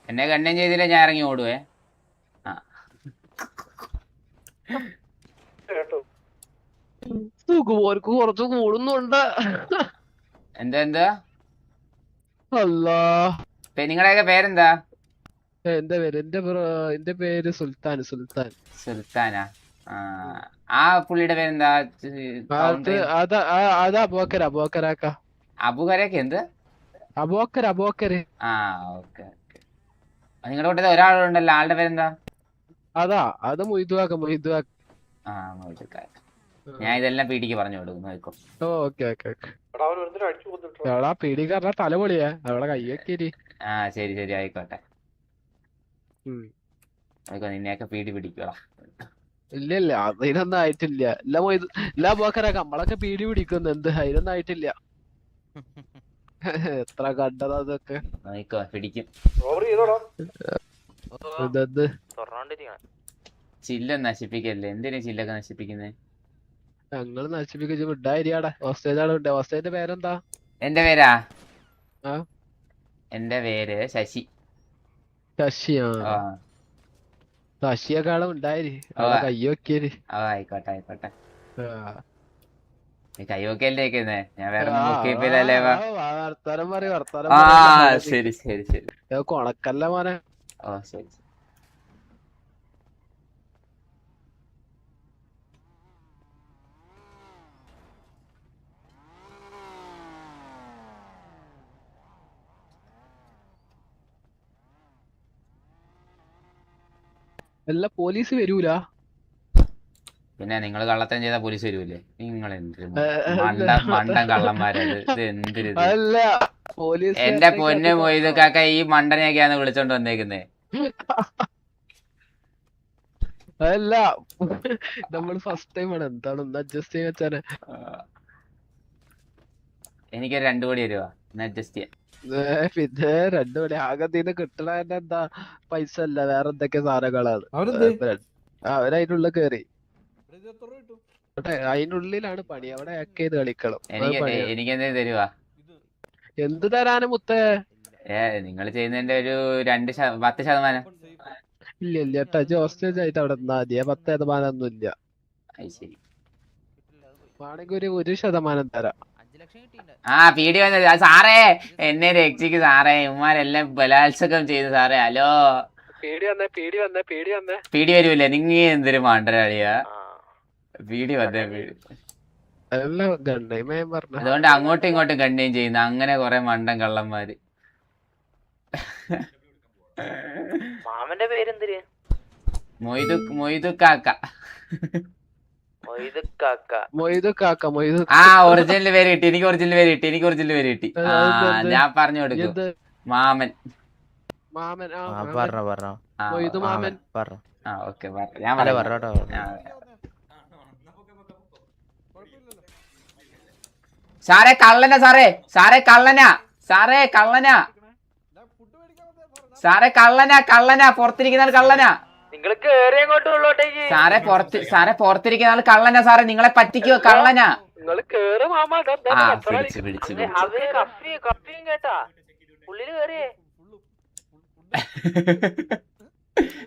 എന്നെ കണ്ണം ചെയ്തില്ല, ഞാൻ ഇറങ്ങി ഓടുവേ. കുറച്ച് കൂടുന്നുണ്ട്. എന്താ അല്ലാ, നിങ്ങളുടെയൊക്കെ പേരെന്താ? എന്റെ പേര് സുൽത്താൻ. സുൽത്താനാ? ആ പുള്ളിയുടെ പേരെന്താ? അത് അബോക്കരാക്ക. അബുഖരൊക്കെ എന്ത്? അബോക്കര്. ഓക്കെ. നിങ്ങളുടെ കൂട്ടത്തിൽ ഒരാളുണ്ടല്ലോ, ആളുടെ പേരെന്താ? അത് മൊയ്തുവാക്ക. മൊയ്തുക്ക. ഞാൻ ഇതെല്ലാം പീടിക്ക് പറഞ്ഞു കൊടുക്കും, നോക്കോ. ഓക്കെ. എടാ പീടിക്കാരനാ തലപൊളിയാ, അവിടെ കയ്യൊക്കെ. ശരി ആയിക്കോട്ടെ. നിന്നെയൊക്കെ പീടി പിടിക്കടാ. ഇല്ല അതിനൊന്നും ആയിട്ടില്ല. എല്ലാ ബോക്കരാക്ക നമ്മളൊക്കെ പീടി പിടിക്കുന്നു. എന്ത് അതിനൊന്നും ആയിട്ടില്ല. എത്ര കണ്ടതാ അതൊക്കെ. പിടിക്കും. ചില്ല നശിപ്പിക്കല്ലേ. എന്തിനാ ചില്ലൊക്കെ നശിപ്പിക്കുന്നേ? ഞങ്ങള് നശിപ്പിച്ചു വിട്ടായിരിയാടാ. ഹോസ്റ്റേജിന്റെ പേരെന്താ? എന്റെ പേരാ? എന്റെ പേര് ശശി. ശശിയെക്കാളും ഉണ്ടായി കയ്യൊക്കെ. ആയിക്കോട്ടെ. കൈവക്കല്ലേ ഞാൻ വേറെ നോക്കിയല്ലേ. ശരി. കൊണക്കല്ല മോനെ. ശരി. എല്ലാ പോലീസ് വരൂല. പിന്നെ നിങ്ങൾ കള്ളത്തരം ചെയ്താൽ പോലീസ് വരൂല്ലേ? നിങ്ങൾ എന്തൊരു മണ്ടൻ കള്ളന്മാരത്. ഇത് എന്തൊരു എന്റെ പൊന്നു മൊയ്തുക്കാക്ക, ഈ മണ്ടനെയൊക്കെയാണ് വിളിച്ചോണ്ട് വന്നേക്കുന്നേ. അതല്ല, നമ്മള് ഫസ്റ്റ് ടൈം ആണ്. എന്താണ് ഒന്ന് അഡ്ജസ്റ്റ് ചെയ്യാൻ വെച്ചാല്. എനിക്കൊരു 2 കോടി തരുവാ, ഒന്ന് അഡ്ജസ്റ്റ് ചെയ്യാം. പിന്നെ 2 കോടി ആകെ കിട്ടണ എന്താ? പൈസ അല്ല, വേറെ എന്തൊക്കെ സാധനങ്ങളാണ്. അവരതിനുള്ളിൽ കേറി. അതിനുള്ളിലാണ് പണി. അവിടെ ഹാക്ക് ചെയ്ത് കളിക്കണം. എനിക്ക് എന്തേലും തരുവാ? എന്ത് തരാനും മുത്തേ? നിങ്ങൾ ചെയ്യുന്നതിന്റെ ഒരു 10%. ഇല്ല ചേട്ടാ, ഹോസ്റ്റേജ് ആയിട്ട് അവിടെ നിന്നാ മതി. 10% ഒന്നും ഇല്ല. വേണമെങ്കിൽ 1% തരാം. പീടി വന്നത് സാറേ, എന്നെ രക്ഷിക്ക് സാറേ. ഇവന്മാരെല്ലാം ബലാത്സംഗം ചെയ്തു സാറേ. ഹലോ, പീടി വരൂല്ലേ? നിങ്ങ എന്തൊരു മണ്ടരാളിയാ. പീടി വന്നേ. അതുകൊണ്ട് അങ്ങോട്ടും ഇങ്ങോട്ടും കണ്ണീം ചെയ്യുന്ന അങ്ങനെ കൊറേ മണ്ടൻ കള്ളന്മാര്. മാമന്റെ പേരെന്തിര്? മൊയ്തുക്കാക്ക. ഒറിജിനൽ പേര് കിട്ടി. എനിക്ക് ഒറിജിനൽ പേര് കിട്ടി. ഞാൻ പറഞ്ഞു കൊടുക്കും. മാമൻ. ഓക്കെ, ഞാൻ പറഞ്ഞോട്ടോ. സാറേ കള്ളനാ. പുറത്തിരിക്കുന്ന ആൾ കള്ളനാ. സാറേ പുറത്തിരിക്കുന്ന ആൾ കള്ളനാ. സാറേ നിങ്ങളെ പറ്റിക്കോ, കള്ളനാ. പിടിച്ചു.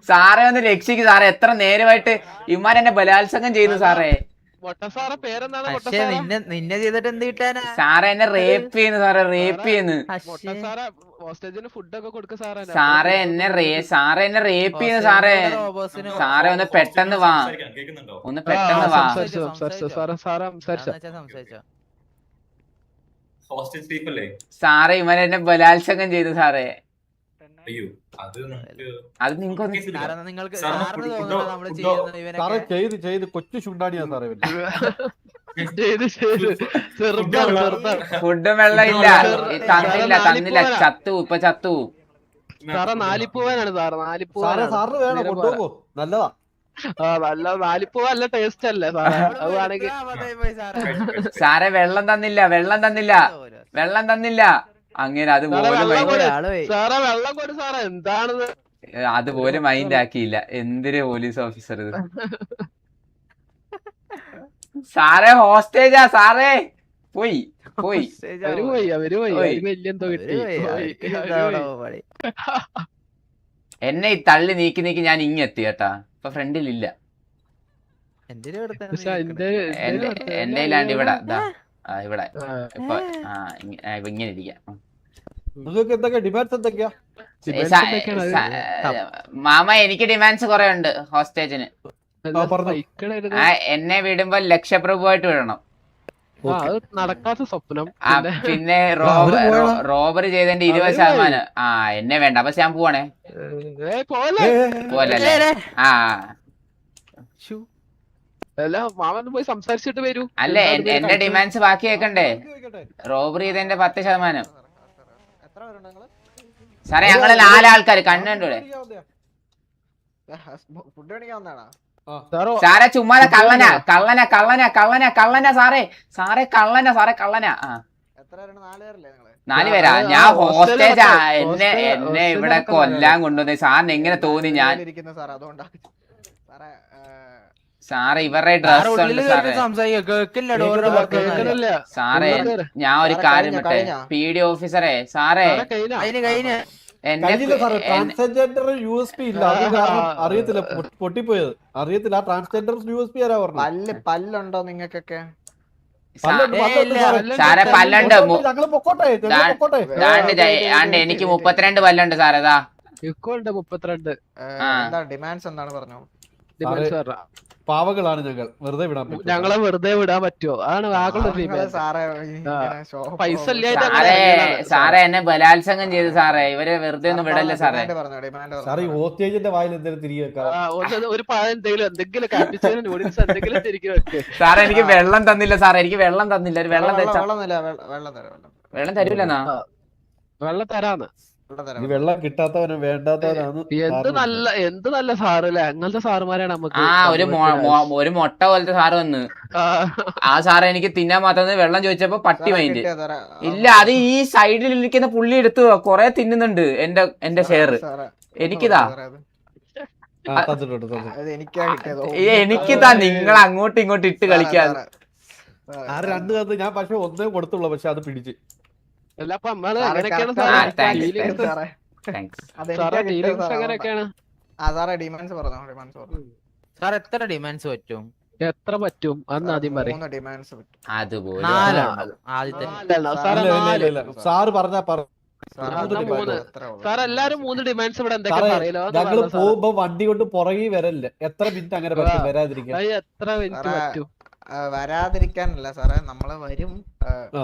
സാറേ ഒന്ന് രക്ഷിക്ക് സാറേ. എത്ര നേരമായിട്ട് ഇവന്മാരെന്നെ ബലാത്സംഗം ചെയ്യുന്നു സാറേ. നിന്നെ ചെയ്തിട്ട് എന്ത് കിട്ടാനാ? സാറേ എന്നെ റേപ്പ് ചെയ്യുന്നു സാറേ. സാറേ എന്നെ റേപ്പ് ചെയ്യുന്നു സാറേ. സാറേ ഒന്ന് പെട്ടെന്ന് വാ. സാറേ ഇവരെന്നെ ബലാത്സംഗം ചെയ്തു സാറേ. അത് നിങ്ങൾക്ക് കൊച്ചു ചുണ്ടാടിയാ സാറേ. ഫുഡും വെള്ളം ഇല്ല. തന്നില്ല. ചത്തു. സാറേ നാലിപ്പൂവാനാണ് സാറിന് വേണം, കൊണ്ടുപോകോ. നല്ലതാ. നല്ല നാലിപ്പൂവ. നല്ല ടേസ്റ്റ് അല്ലേ സാറേ? അതാണെങ്കിൽ സാറേ വെള്ളം തന്നില്ല. അങ്ങനെ അതുപോലെ സാറേ വെള്ളം കൊടു സാറേ. എന്താണെന്ന് അതുപോലെ മൈൻഡ് ആക്കിയില്ല. എന്തൊരു പോലീസ് ഓഫീസർ ഇത്. സാറേ ഹോസ്റ്റേജാ സാറേ. പോയി പോയി അവര് പോയി അവര് വലിയ എന്തോ കിട്ടി. എന്നെ ഈ തള്ളി നീക്കി നീക്കി ഞാൻ ഇങ്ങെത്തി കേട്ടാ. ഇപ്പൊ ഫ്രണ്ടിലില്ല. പക്ഷെ എന്റെ ഇല്ലാണ്ട് ഇവിടെ ഇവിടെ ഇപ്പൊ ഇങ്ങനെ ഇരിക്കാം. നിങ്ങൾക്ക് എന്തൊക്കെ ഡിമാൻഡ്സ് എന്തൊക്കെയാ? മാമ എനിക്ക് ഡിമാൻഡ്സ് കുറെ ഉണ്ട് ഹോസ്റ്റേജിന്. എന്നെ വിടുമ്പോ ലക്ഷപ്രഭുവായിട്ട് വിടണം. നടക്കാത്ത സ്വപ്നം. പിന്നെ റോബറി ചെയ്തതിന്റെ 20%. എന്നെ വേണ്ട. അപ്പൊ ഞാൻ പോവാണേ. പോലല്ലേ? മാമൻ പോയി സംസാരിച്ചിട്ട് വരൂ. അല്ല എന്റെ ഡിമാൻഡ്സ് ബാക്കി വെക്കണ്ടേ? റോബറി ചെയ്തതിന്റെ 10%. സാറേ ഞങ്ങള് 4 ആൾക്കാര് കണ്ണുണ്ടൂടെ? സാറേ ചുമ്മാതെ കള്ളനാ കള്ളനാ കള്ളനാ കള്ളനാ കള്ളനാ സാറേ. സാറേ കള്ളനാ സാറേ കള്ളനാ. 4 പേരാ. ഞാൻ ഹോസ്റ്റേജാ. എന്നെ ഇവിടെ കൊല്ലാൻ കൊണ്ടുവന്നേ. സാറിന് എങ്ങനെ തോന്നി? ഞാൻ സാറേ ഇവരുടെ ഡ്രസ് ഉണ്ട് സാറേ. സാറേ ഞാൻ ഒരു കാര്യം വിട്ടെ. PD ഓഫീസറെ സാറേ ട്രാൻസ്ജെൻഡർ USP ഇല്ല. അത് കാരണം അറിയത്തില്ല, പൊട്ടിപ്പോയത് അറിയത്തില്ല. ആ ട്രാൻസ്ജെൻഡർ USP ആരാ പറഞ്ഞു? പല്ലുണ്ടോ നിങ്ങൾക്കൊക്കെ? സാറേ പല്ലുണ്ട്. ഞങ്ങള് പൊക്കോട്ടെ. എനിക്ക് 32 പല്ലുണ്ട് സാറേ. 32. ഡിമാൻഡ്സ് എന്താണ് പറഞ്ഞു? പാവകളാണ് ഞങ്ങൾ. വെറുതെ വിടാൻ പറ്റും? ഞങ്ങളെ വെറുതെ വിടാൻ പറ്റുമോ? അതാണ് പൈസ സാറേ എന്നെ ബലാത്സംഗം ചെയ്തു സാറേ. ഇവരെ വെറുതെ ഒന്നും വിടല്ലേ സാറേ. സാറേ ഈ ഹോസ്റ്റേജിന്റെ വായിൽ എന്തെങ്കിലും തിരികെ വെക്കാം. ഒരു പഴം എന്തെങ്കിലും നൂഡിൽസ് എന്തെങ്കിലും തിരികെ വെക്ക്. സാറേ എനിക്ക് വെള്ളം തന്നില്ല സാറേ. എനിക്ക് വെള്ളം തന്നില്ല. ഒരു വെള്ളം തരൂലെന്നാ? വെള്ളം തരാന്ന്. വെള്ളം കിട്ടാത്തവനും വേണ്ടാത്തവനാണ്. എന്ത് നല്ല സാറല്ലേ. അങ്ങനത്തെ സാറുമാരാണ് നമുക്ക്. ഒരു മുട്ട പോലത്തെ സാറ് വന്ന് ആ സാറ് എനിക്ക് തിന്നാൻ മാത്രം വെള്ളം ചോദിച്ചപ്പോ പട്ടി മൈൻഡ് ഇല്ല. അത് ഈ സൈഡിൽ ഇരിക്കുന്ന പുള്ളി എടുത്തു കൊറേ തിന്നുന്നുണ്ട്. എന്റെ ഷെയർ എനിക്കിതാ. എനിക്കിതാ. നിങ്ങൾ അങ്ങോട്ടും ഇങ്ങോട്ടും ഇട്ട് കളിക്കാതെ. രണ്ടു തന്ന് ഞാൻ പക്ഷെ ഒന്നേ കൊടുത്തുള്ളൂ. പക്ഷെ അത് പിടിച്ച് എത്ര പറ്റും അന്ന് ആദ്യം പറയും. സാറ് പറഞ്ഞാ സാർ എല്ലാരും 3 ഡിമാൻഡ്സ് ഇവിടെ എന്തൊക്കെ പറയലോ. ഞങ്ങള് പോകുമ്പോ വണ്ടി കൊണ്ട് പുറകെ വരല്ല. എത്ര മിനിറ്റ് അങ്ങനെ പറ്റും വരാതിരിക്കാൻ? എത്ര മിനിറ്റ് പറ്റും വരാതിരിക്കാനല്ല സാറേ, നമ്മള് വരും.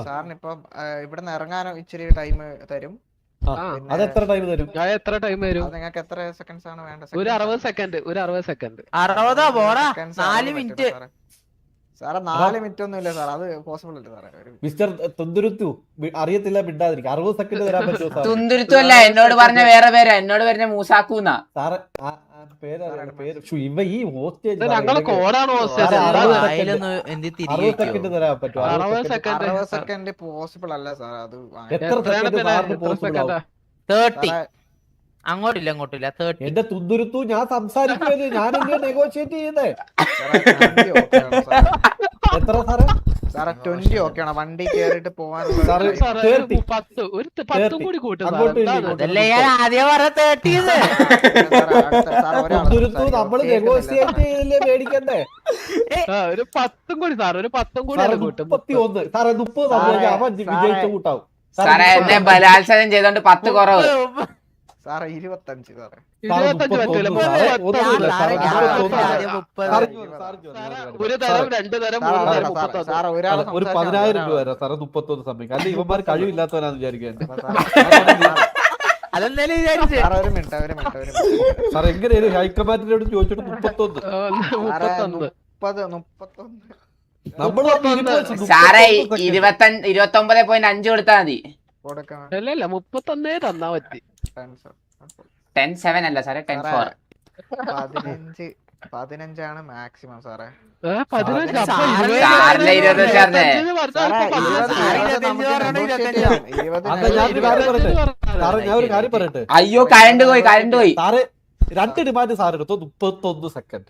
സാറിനിപ്പൊ ഇവിടുന്ന് ഇറങ്ങാനോ ഇച്ചിരി ടൈം തരും. അതെത്ര ടൈം തരും? എത്ര ടൈം തരും? നിങ്ങൾക്ക് എത്ര സെക്കൻഡ്സ് ആണ് വേണ്ടത്? ഒരു 60 സെക്കൻഡ്. 4 മിനിറ്റ് സാറേ. 4 മിനിറ്റ് ഒന്നും ഇല്ല സാർ. അത് പോസിബിൾ അല്ല സാറേ. മിസ്റ്റർ തുന്തുരുത്തു അറിയത്തില്ല മിണ്ടാതിരിക്കും. 60 സെക്കൻഡ് തരാൻ പറ്റുമോ? തുന്തുരുത്തു അല്ല എന്നോട് പറഞ്ഞ വേറെ പേരാ. എന്നോട് പറഞ്ഞ മൂസാക്കൂന്നാ സാറ്. ഈ ഹോസ്റ്റേജ് സെക്കൻഡ് പോസിബിൾ അല്ല സാർ. അത് അങ്ങോട്ടില്ല അങ്ങോട്ടില്ല. എന്റെ തുന്തുരുത്തു ഞാൻ സംസാരിക്കുന്നത്. ഞാനെങ്ങനെ നെഗോഷിയേറ്റ് ചെയ്യുന്നേ? എത്ര സാറേ? സാറേ 20 ഓക്കെയാണ്. വണ്ടി കേറിട്ട് പോവാനുള്ള. നമ്മള് നെഗോഷിയേറ്റ് ചെയ്തില്ലേ മേടിക്കണ്ടേ? ഒരു 10 കൂടി സാർ. ഒരു 10 കൂടി. 31 സാറേ. 30 അവൻ വിജയിച്ച കൂട്ടാവും സാറേ. എന്നെ ബലാത്സംഗം ചെയ്തോണ്ട് 10 കുറവ് സാറേ. 25 സാറേ. 25 പറ്റൂല. ഒരു തരം 2 തരം 3 തരം 30. ഒരു 10,000 രൂപ വരാം സാറേ. 31 സമയം. അല്ല ഇവന്മാർ കഴിവില്ലാത്തവനാന്ന് വിചാരിക്കാൻ. ഒരു മിനിറ്റ് സാർ. എങ്ങനെയാണ് ഹൈക്കമാൻഡിനോട് ചോദിച്ചിട്ട് 31? നമ്മള് സാറേ 29.5 കൊടുത്താ മതി. അല്ലല്ല 31 തന്നാ പറ്റി. 10-7 അല്ല സാറേ. 10-4. 15 മാക്സിമം സാറേ. സാറിന്റെ ഞാൻ ഒരു കാര്യം പറയട്ടെ. അയ്യോ കറണ്ട് പോയി. സാറ് 2 ഡിമാൻഡ് സാർ എടുത്തു. 31 സെക്കൻഡ്.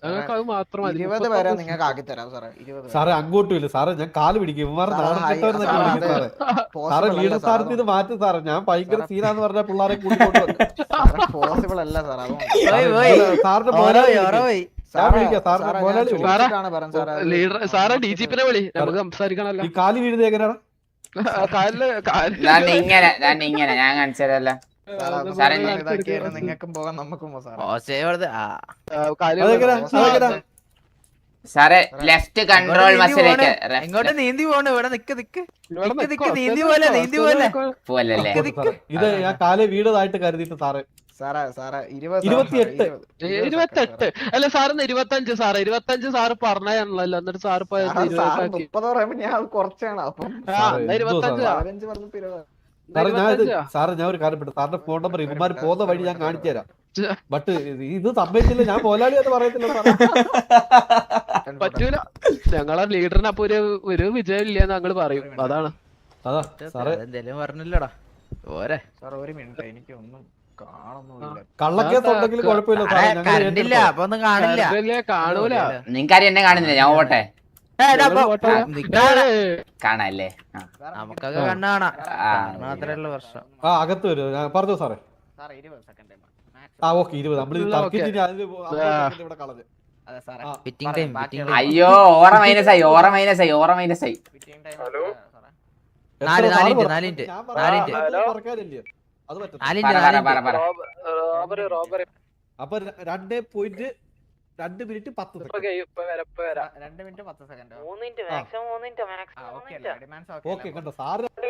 ഞങ്ങൾക്ക് അത് മാത്രം മതി. 20 പേരെ നിങ്ങൾക്ക് ആക്കി തരാം സാറേ. 20 സാറേ അങ്ങോട്ടും ഇല്ല സാറേ, ഞാൻ കാല് പിടിക്കും. ഇവന്മാരെ നാളെ കിട്ടവരെന്നൊക്കെ വിളിക്കും സാറേ. സാറേ ലീഡർ സ്ഥാനത്ത് ഇത് മാറ്റും സാറേ. ഞാൻ ഭയങ്കര സീനാന്ന് പറഞ്ഞ പിള്ളേരെ കൂട്ടിക്കൊണ്ട് പോസിബിൾ അല്ല സാർ. സാറിന്റെ ലീഡർ സാറേ DGP-നെ വിളി, നമുക്ക് സംസാരിക്കണല്ലോ. ഈ കാല് വീഴുന്നത് എങ്ങനെയാണ്? ഇങ്ങനെ ഞാൻ കാണിച്ചതല്ല നിങ്ങൾക്കും പോകാം നമുക്കും സാറേ. ലെഫ്റ്റ് കൺട്രോൾ മസിലേക്ക് എങ്ങോട്ട് നീന്തി പോണ്? ഇവിടെ നിക്ക് നീന്തി പോലെ പോവല്ലേ? ഇത് ഞാൻ കാല് വീടതായിട്ട് കരുതിയിട്ട് സാറേ. 28 അല്ല സാറിന് 25 സാറേ. 25 സാറ് പറഞ്ഞാണല്ലോ. എന്നിട്ട് സാറ് 30 പറയുമ്പോ ഞാൻ കുറച്ചാണ്. അപ്പം 25 സാറേ ഞാൻ ഒരു കാര്യം പെട്ടു. സാറിന്റെ ഫോൺ നമ്പർ ഇവന്മാര് പോകുന്ന വഴി ഞാൻ കാണിച്ചു തരാം. ബട്ട് ഇത് സമ്മതിച്ചില്ല, ഞാൻ പോലാളി എന്ന് പറയത്തില്ല സാറേ. പറ്റൂല. ഞങ്ങളെ ലീഡറിന് അപ്പൊ ഒരു വിജയം ഇല്ലെന്ന് ഞങ്ങള് പറയും. അതാണ് അതാ സാറേ. എന്തേലും പറഞ്ഞില്ലടാ. പോരെ സാർ ഒരു മിനിറ്റ്, എനിക്ക് ഒന്നും കാണുന്നില്ല. കള്ളക്കേസ് ഉണ്ടെങ്കിൽ കുഴപ്പമില്ല സാറേ. കണ്ടില്ല, അപ്പൊ ഒന്നും കാണില്ല. കാണൂല. നിങ്ങൾക്കാരും എന്നെ കാണുന്നില്ല, ഞാൻ ഓട്ടെ കാണാല്ലേ? നമുക്കൊക്കെ കണ്ണാണാ മാത്രല്ല പ്രശ്നം. അകത്ത് വരും. ഞാൻ പറഞ്ഞു സാറേ. 20 സെക്കൻഡ് ഓക്കെ 20. നമ്മൾ ഇവിടെ കളഞ്ഞു. അയ്യോ ഓറ മൈനസായി. അപ്പൊ 2.2 minute 10 second. 2 minute 10 second. Okay കണ്ടോ സാറ് 3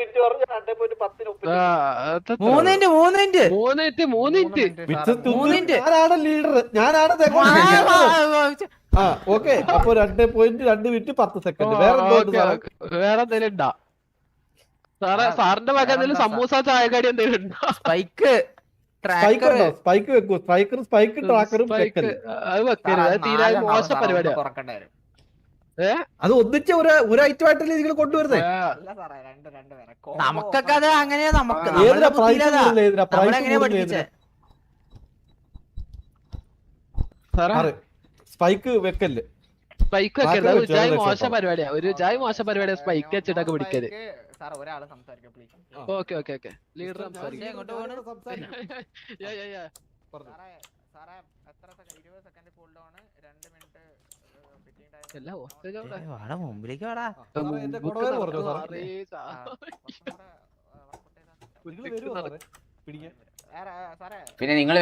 മിനിറ്റ്. ഞാനാണ് ലീഡർ, ഞാനാണ്. ഓക്കെ അപ്പൊ 2.2 മിനിറ്റ് 10 സെക്കൻഡ്. വേറെ എന്തെങ്കിലും ഉണ്ടാ സാറേ? സാറിന്റെ വക എന്തെങ്കിലും സമൂസ ചായക്കടി എന്തെങ്കിലും ഉണ്ടോ? സ്പൈക്ക് സ്പൈക്ക് വെക്കൂ. സ്പൈക്ക് ട്രാക്കറും അത് വെക്കരുത്. അത് തീരെ മോശ പരിപാടിയാണ്. അത് ഒന്നിച്ച് ഒരു ഐറ്റം ആയിട്ടല്ലേ നിങ്ങൾ കൊണ്ടുവരുന്നേ? നമുക്കൊക്കെ അത് അങ്ങനെയാ. നമുക്ക് സ്പൈക്ക് വെക്കല്ലേ? സ്പൈക്ക് വെക്കരുത്. അത് ജായ് മോശ പരിപാടിയാ. ഒരു ജായ് മോശ പരിപാടിയാ സ്പൈക്ക് വെച്ചിട്ടൊക്കെ പിടിക്കരുത്. ഓക്കെ ലീഡർ മുമ്പിലേക്ക് വാടാ. പിന്നെ നിങ്ങൾ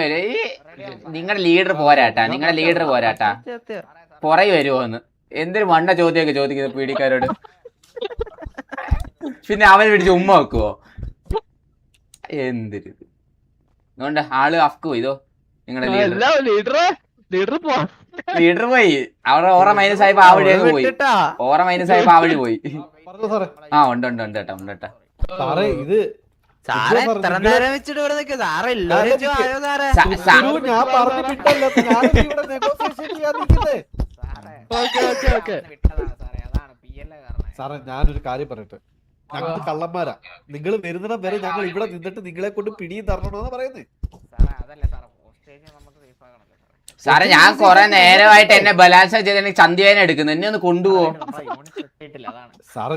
നിങ്ങളുടെ ലീഡർ പോരാട്ടാ. പുറകെ വരുമോന്ന് എന്തൊരു മണ്ട ചോദ്യമൊക്കെ ചോദിക്കുന്നത് പീഡിക്കാരോട്. പിന്നെ അവൻ പിടിച്ച് ഉമ്മ വെക്കുവോ? എന്തൊരു അതുകൊണ്ട് ആള് അഫ്കു ഇതോ നിങ്ങളുടെ ലീഡർ പോയി. അവിടെ ഓറ മൈനസ് ആയപ്പോ ആ വഴി പോയി. പോയി. ഉണ്ട് കേട്ടാ. സാറേ ഇത് സാറേ എത്ര നേരം വെച്ചിട്ട് ഇവിടെ നിൽക്കുക സാറേ? ഞാൻ പറഞ്ഞിട്ടല്ലോ സാറേ. ഞാനൊരു കാര്യം പറയട്ടെ. ഞങ്ങൾ കള്ളന്മാരാ. നിങ്ങൾ വരുന്നിടം വരെ ഞങ്ങൾ ഇവിടെ നിന്നിട്ട് നിങ്ങളെ കൊണ്ട് പിടിയും തരണമെന്ന് പറയുന്നത്. സാറേ ഞാൻ കൊറേ നേരമായിട്ട് എന്നെ ബലാത്സംഗം ചെയ്ത് ചന്തിവേന എടുക്കുന്നു. എന്നെ ഒന്ന് കൊണ്ടുപോകും സാറേ.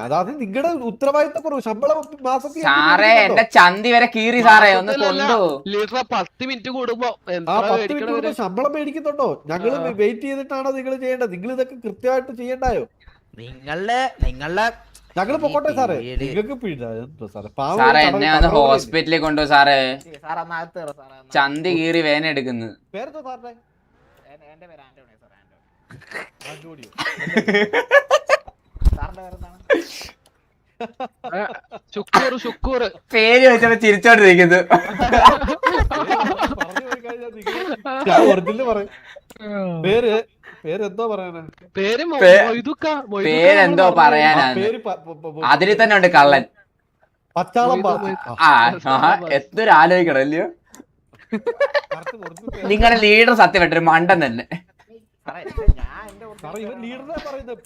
അതായത് നിങ്ങളുടെ ഉത്തരവാദിത്തം കുറവ്. ശമ്പളം മാസത്തിൽ സാറേ എന്റെ ചന്തി വരെ കീറി സാറേ. ഒന്ന് കൊണ്ടുപോകും. 10 മിനിറ്റ് കൂടുമ്പോ ശമ്പളം മേടിക്കുന്നുണ്ടോ? ഞങ്ങള് വെയിറ്റ് ചെയ്തിട്ടാണോ നിങ്ങൾ ചെയ്യേണ്ടത്? നിങ്ങൾ ഇതൊക്കെ കൃത്യമായിട്ട് ചെയ്യണ്ടായോ? നിങ്ങളുടെ ഞങ്ങള് പൊക്കോട്ടെ സാറേ. നിങ്ങൾക്ക് സാറേ എന്നെ ഒന്ന് ഹോസ്പിറ്റലിൽ കൊണ്ടുപോകും സാറേ. ചന്തി കീറി വേന എടുക്കുന്നു. പേരെന്തോ സാറിന്റെ? ശുക്കൂർ പേര് വെച്ചപ്പോ ചിരിച്ചോണ്ടിരിക്കുന്നു. പേരെന്തോ പറയാനാ? പേരെന്തോ പറയാനാണ്. അതിൽ തന്നെ ഉണ്ട് കള്ളൻ. പച്ചാളം. എത്ര ആലോചിക്കണം അല്ലയോ? നിങ്ങളുടെ ലീഡർ സത്യമായിട്ടൊരു മണ്ടൻ തന്നെ. സാറേ ഇവൻ ലീഡറെ പറയുന്നത്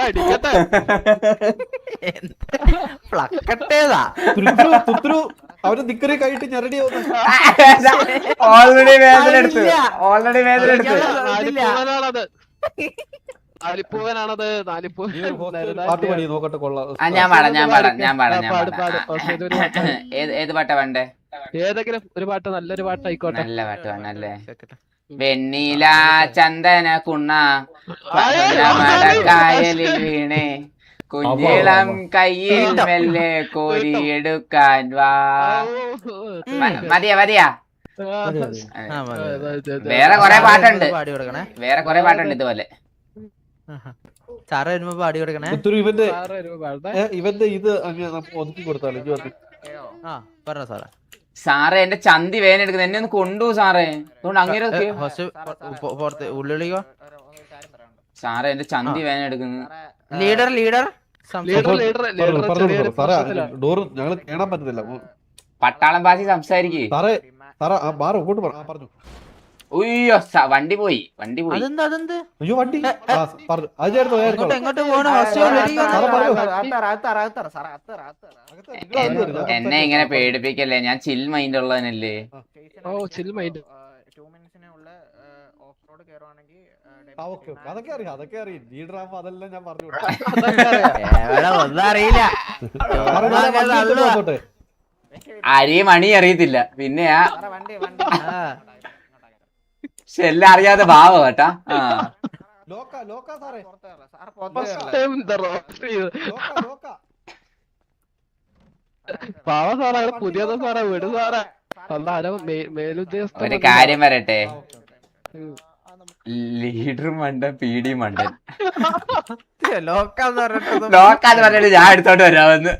അടിക്കട്ടെ. പ്ലക്കട്ടേതാ തുത്തുരു അവര് നിക്കറി കൈയിട്ട് ഞെരടി ഓൾറെഡി വേദന എടുത്ത് ഓൾറെഡി വേദന എടുത്ത് നാലിപ്പൂവനാണത്. നാലിപ്പൂവനാണത്. പാട്ട് പാടി നോക്കട്ടെ കൊള്ളാം. ഞാൻ പാടാം ഞാൻ പാടാം ഞാൻ പാടാം ഞാൻ പാട് പാടാം ഏത് പാട്ടാ വേണ്ടേ? ഏതെങ്കിലും ഒരു പാട്ട്, നല്ലൊരു പാട്ടായിക്കോട്ടെ. നല്ല പാട്ട് വേണല്ലേ? വെണ്ണീല ചന്ദന കുണ്ണ കായലിൽ വീണേ കുഞ്ഞിളം കയ്യിൽ മെല്ലെ കോരിയെടുക്കാൻ വാ. മതിയാ മതിയാ? വേറെ കൊറേ പാട്ടുണ്ട്, പാടി കൊടുക്കണേ. വേറെ കൊറേ പാട്ടുണ്ട് ഇതുപോലെ. സാറ് വരുമ്പോ പാടി കൊടുക്കണേ. ഇവന്റെ ഇത് ഒതുക്കി കൊടുത്താലോ? ആ പറഞ്ഞോ സാറേ. സാറേ എന്റെ ചന്തി വേദന എടുക്കുന്നത്, എന്നെ ഒന്ന് കൊണ്ടുപോകും സാറേ. അതുകൊണ്ട് അങ്ങനെ ഉള്ളിളിക്കോ സാറേ എന്റെ ചന്തി വേദന എടുക്കുന്നു. ലീഡർ ലീഡർ ഡോറ് ഞങ്ങള് കേറാൻ പറ്റുന്നില്ല. പട്ടാളം ഭാഷ സംസാരിക്കേ സാറേ സാറേ ബാർ ഇങ്ങോട്ട് പറഞ്ഞു. ഉയ്യോ വണ്ടി പോയി, വണ്ടി പോയി. അതെന്താ അതെന്ത്? അയ്യോ വണ്ടി പറഞ്ഞു അത് ചേർത്തോ? എങ്ങോട്ട് പോണ? എന്നെ ഇങ്ങനെ പേടിപ്പിക്കല്ലേ, ഞാൻ ചിൽ മൈൻഡ് ഉള്ളതിനല്ലേ. അതൊക്കെ അറിയാം, അതൊക്കെ അറിയാം. ലീഡർ ആകുമ്പോ അതെല്ലാം ഞാൻ പറഞ്ഞു ഒന്നും അറിയില്ല. അരിയും മണി അറിയത്തില്ല, പിന്നെയാ പക്ഷെ എല്ലാം അറിയാതെ ഭാവ കേട്ടാ. പാവ സാറേ, പുതിയതോ സാറേ, വിട് സാറേ. മേലുദ്യോഗസ്ഥ ഒരു കാര്യം പറയട്ടെ, ലീഡർ മണ്ടൻ പീഡി മണ്ടൻ ലോക്കാന്ന് പറഞ്ഞിട്ട് ഞാൻ എടുത്തോണ്ട് വരാമെന്ന്.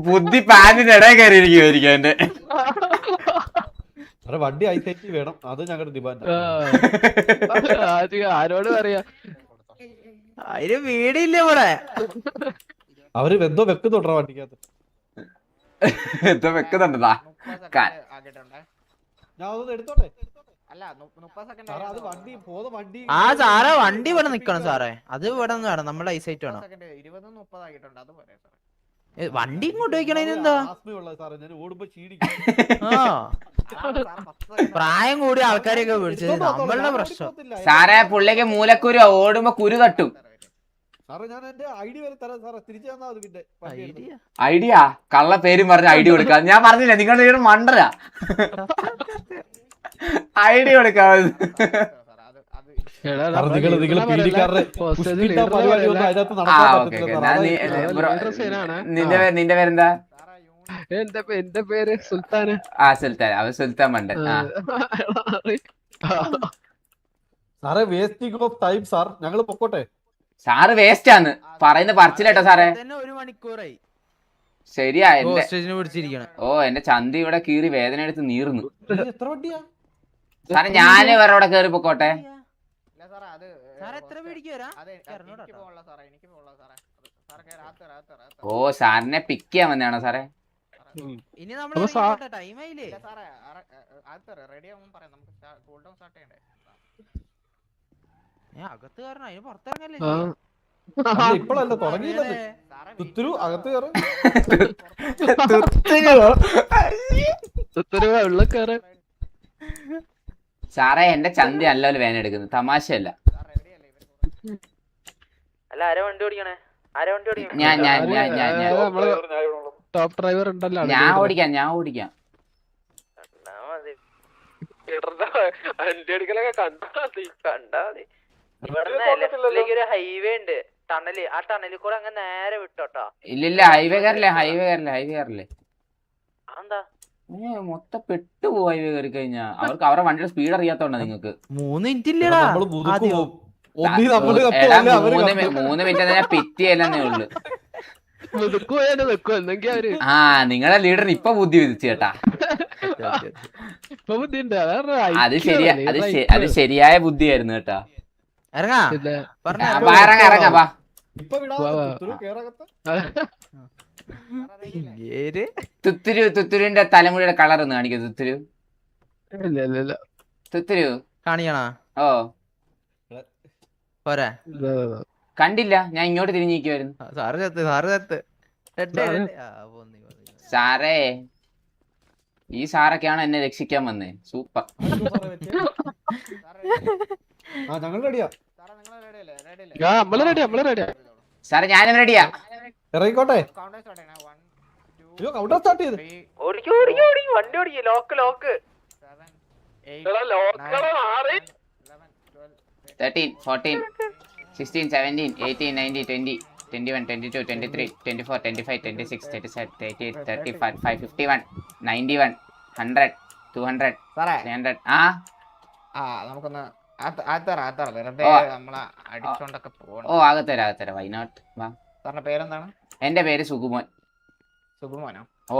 ബുദ്ധി പാനിന്റെ ഇടയിൽ കയറിയിരിക്കുമായിരിക്കും എന്റെ. വണ്ടി ഐസൈറ്റി വേണം, അത് ഞങ്ങളുടെ ഡിമാൻഡ്. ആരോട് പറയാ? അതിന് വീടില്ല ഇവിടെ. അവര് എന്തോ വെക്കുന്നുണ്ടോ വണ്ടിക്കകത്ത്? എന്തോ വെക്കുന്നുണ്ടാ? ഞാൻ അതൊന്ന് എടുത്തോട്ടെ. ആ സാറേ വണ്ടി ഇവിടെ നിക്കണം സാറേ. അത് ഇവിടെ നിന്ന് വേണം, നമ്മുടെ ഐസൈറ്റ് വേണം. വണ്ടി ഇങ്ങോട്ട് വെക്കണേനെന്താ? പ്രായം കൂടിയ ആൾക്കാരെയൊക്കെ വിളിച്ചത് നമ്മളുടെ പ്രശ്നം. സാറേ പുള്ളിക്ക് മൂലക്കുരു ഓടുമ്പോ കുരു തട്ടും. ഐഡിയ കള്ള പേരും പറഞ്ഞ ഐഡിയ കൊടുക്കാം. ഞാൻ പറഞ്ഞില്ല നിങ്ങളുടെ വീട് മണ്ടരാ. ഐഡിയ കൊടുക്കാം. നിന്റെ പേരെന്താ? എന്റെ പേര് സുൽത്താന്. ആ സുൽത്താൻ, അവൻ സുൽത്താൻ മണ്ടൻ. സാറേ വേസ്റ്റിംഗ് ഓഫ് ടൈം സാർ, ഞങ്ങള് പൊക്കോട്ടെ. സാറ് വേസ്റ്റ് ആന്ന് പറയുന്ന പറച്ചില്ലേട്ടോ സാറേ. ഒരു മണിക്കൂറായി. ശരിയാ ഓ എന്റെ ചന്തി ഇവിടെ കീറി വേദന എടുത്ത് നീർന്നു. എത്ര വണ്ടിയാ സാറേ? ഞാന് വേറെ അവിടെ കേറി പൊക്കോട്ടെ. ഓ സാറിനെ പിക്ക് ചെയ്യാൻ വന്നാണോ സാറേ? ഇനി അകത്ത് കാരണം അതിന് പുറത്തിറങ്ങല്ലേ? ഇപ്പോഴല്ല തുടങ്ങിയില്ലേ? അകത്ത് കയറി സാറേ എന്റെ ചന്തി നല്ലപോലെ വേദന എടുക്കുന്നു, തമാശയല്ല. അല്ല ആരാ വണ്ടി ഓടിക്കണേ? ആരാ വണ്ടി ഓടിക്കണേ? ഞാൻ ടോപ്പ് ഡ്രൈവർ ഉണ്ടല്ലോ, ഞാൻ ഓടിക്കാം. ഒരു ഹൈവേ ഉണ്ട്, ടണല്. ആ ടണലിൽ കൂടെ അങ്ങ് നേരെ വിട്ടോട്ടോ. ഇല്ലില്ല ഹൈവേ കയറില്ലേ. എന്താ മൊത്തം പെട്ടുപോകും ഹൈവേ കയറി കഴിഞ്ഞാ. അവർക്ക് അവരുടെ വണ്ടിയുടെ സ്പീഡ് അറിയാത്തോണ്ടാ നിങ്ങക്ക്. 3 മിനിറ്റ് ഇല്ലടാ. 3 മിനിറ്റ് തന്നെ പിറ്റിയല്ലെന്നേ ഉള്ളു. ആ നിങ്ങളെ ലീഡറിന് ഇപ്പൊ ബുദ്ധി വിധിച്ചു കേട്ടാ. അത് ശരിയായ ബുദ്ധിയായിരുന്നു കേട്ടാ. ഇറങ്ങാ. തുത്തുരുവിന്റെ തലമുടിയുടെ കളർ ഒന്ന് കാണിക്കോ. തുത്തുരു കാണിക്കണോ ഓ പോരാ കണ്ടില്ല, ഞാൻ ഇങ്ങോട്ട് തിരിഞ്ഞിരിക്കുവായിരുന്നു. സാറ് ചത്ത് സാറേ, ഈ സാറൊക്കെയാണ് എന്നെ രക്ഷിക്കാൻ വന്നേ. സൂപ്പർ. ഞങ്ങൾ റെഡിയാ. നമ്മള് റെഡിയാ. സാറേ ഞാനും റെഡിയാ. ഇറങ്ങിക്കോട്ടെ. അയ്യോ കൗണ്ടർ സ്റ്റാർട്ട് ചെയ്ത്. 13, 14, 16, 17, 18, 19, 20, 21, 22, 23, 24, 25, 26, 27, 38, 35, 51, 91, 100, 200, 300. നമുക്കൊന്ന് വെറുതെ നമ്മളെ അടിച്ചോണ്ടൊക്കെ പോകണം. ഓ അകത്തരാ വൈനോട്ട്. വാ. സാറിന്റെ പേരെന്താണ്? എന്റെ പേര് സുകുമോൻ. സുകുമോനോ? ഓ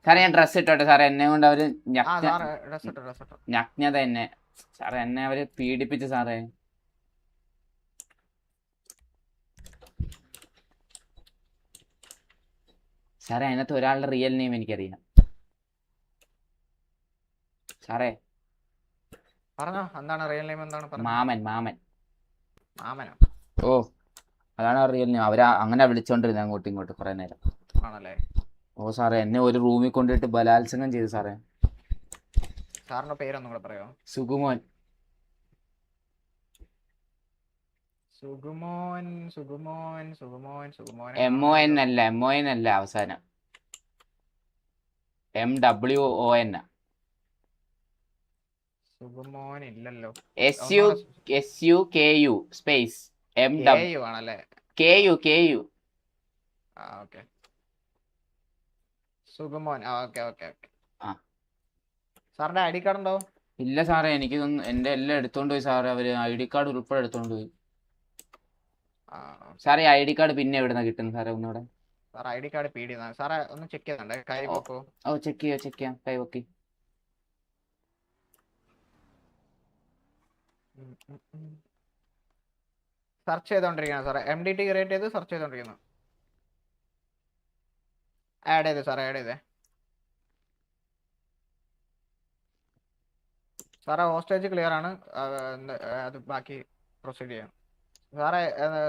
സാറേ ഞാൻ ഡ്രസ് ഇട്ടോട്ടെ സാറേ? എന്നെ കൊണ്ട് അവര് ഞജ്ഞത എന്നെ സാറേ, എന്നെ അവര് പീഡിപ്പിച്ചു സാറേ. സാറേ അതിനകത്ത് ഒരാളുടെ റിയൽ നെയിം എനിക്കറിയാം സാറേ. പറഞ്ഞോ, എന്താണ് റിയൽ നെയിം? എന്താണ്? മാമൻ. മാമനോ? ഓ അതാണ് റിയൽ നെയിം. അവരാ അങ്ങനെ വിളിച്ചോണ്ടിരുന്നത് അങ്ങോട്ടും ഇങ്ങോട്ടും കുറെ നേരം. ആണല്ലേ? ഓ സാറേ, എന്നെ ഒരു റൂമിൽ കൊണ്ടിട്ട് ബലാത്സംഗം ചെയ്തു സാറേ. സാറിന്റെ പേരൊന്നും കൂടെ പറയോ? സുകുമോൻ. MON അല്ല അവസാനം. MWON. സുകുമോൻ ഇല്ലല്ലോ. SUKU സ്പേസ് KU ആണല്ലേ? KU. ഓക്കെ. സുകുമോൻ. ഓക്കെ. ആ. സാറിന്റെ ID കാർഡ് ഉണ്ടോ? ഇല്ല സാറേ, എനിക്കിതൊന്നും എന്റെ എല്ലാം എടുത്തോണ്ട് പോയി സാറേ. അവര് ID കാർഡ് ഉൾപ്പെടെ എടുത്തോണ്ട് പോയി സാറേ. ID കാർഡ് പിന്നെ എവിടുന്ന കിട്ടുന്നു സാറേ? ഒന്നുകൂടെ സാർ ID കാർഡ് PD സാറേ ഒന്ന് ചെക്ക് ചെയ്യുന്നുണ്ട്. കൈ വെക്കോ? ഓ ചെക്ക് ചെയ്യാം. കൈ വെക്കി. സെർച്ച് ചെയ്തോണ്ടിരിക്കണം സാറേ. MDT ക്രിയേറ്റ് ചെയ്ത് സെർച്ച് ചെയ്തോണ്ടിരിക്കുന്നു. ആഡ് ചെയ്തേ സാറേ. ഹോസ്റ്റേജ് ക്ലിയർ ആണ്. അത് ബാക്കി പ്രൊസീഡ് ചെയ്യാം സാറേ.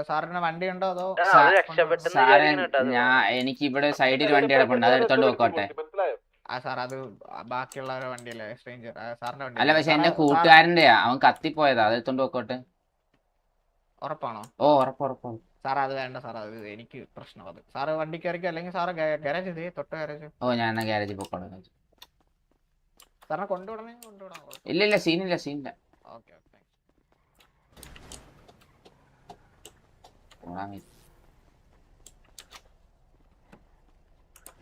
സാറിന് വണ്ടി ഉണ്ടോ അതോ? സാറേ എനിക്ക് ഇവിടെ സൈഡിൽ വണ്ടി കിടപ്പുണ്ട്, അത് എടുത്തോണ്ട് പോക്കോട്ടെ. സാർ അത് ബാക്കിയുള്ളവരുടെ വണ്ടിയല്ലേ, സ്ട്രേഞ്ചർ. സാറിന്റെ വണ്ടി അല്ല, പക്ഷെ എന്റെ കൂട്ടുകാരന്റെയാ, അവൻ കത്തിപ്പോയതാ, അത് എടുത്തോണ്ട് പോക്കോട്ടെ. ഉറപ്പാണോ? ഓ ഉറപ്പാണ് സാർ. അത് വേണ്ട സാർ, അത് എനിക്ക് പ്രശ്നം. അത് സാറ് വണ്ടി കയറിക്കോ, അല്ലെങ്കിൽ സാറ് ഗാരേജ് ചെയ്തേ, തൊട്ട് ഗാരേജ്. ഓ ഞാൻ എന്നാ ഗ്യാരേജിൽ പോക്കോളാം. സാറിനെ കൊണ്ടുവിടാം. ഇല്ല സീനില്ല. ഓക്കെ. ഓ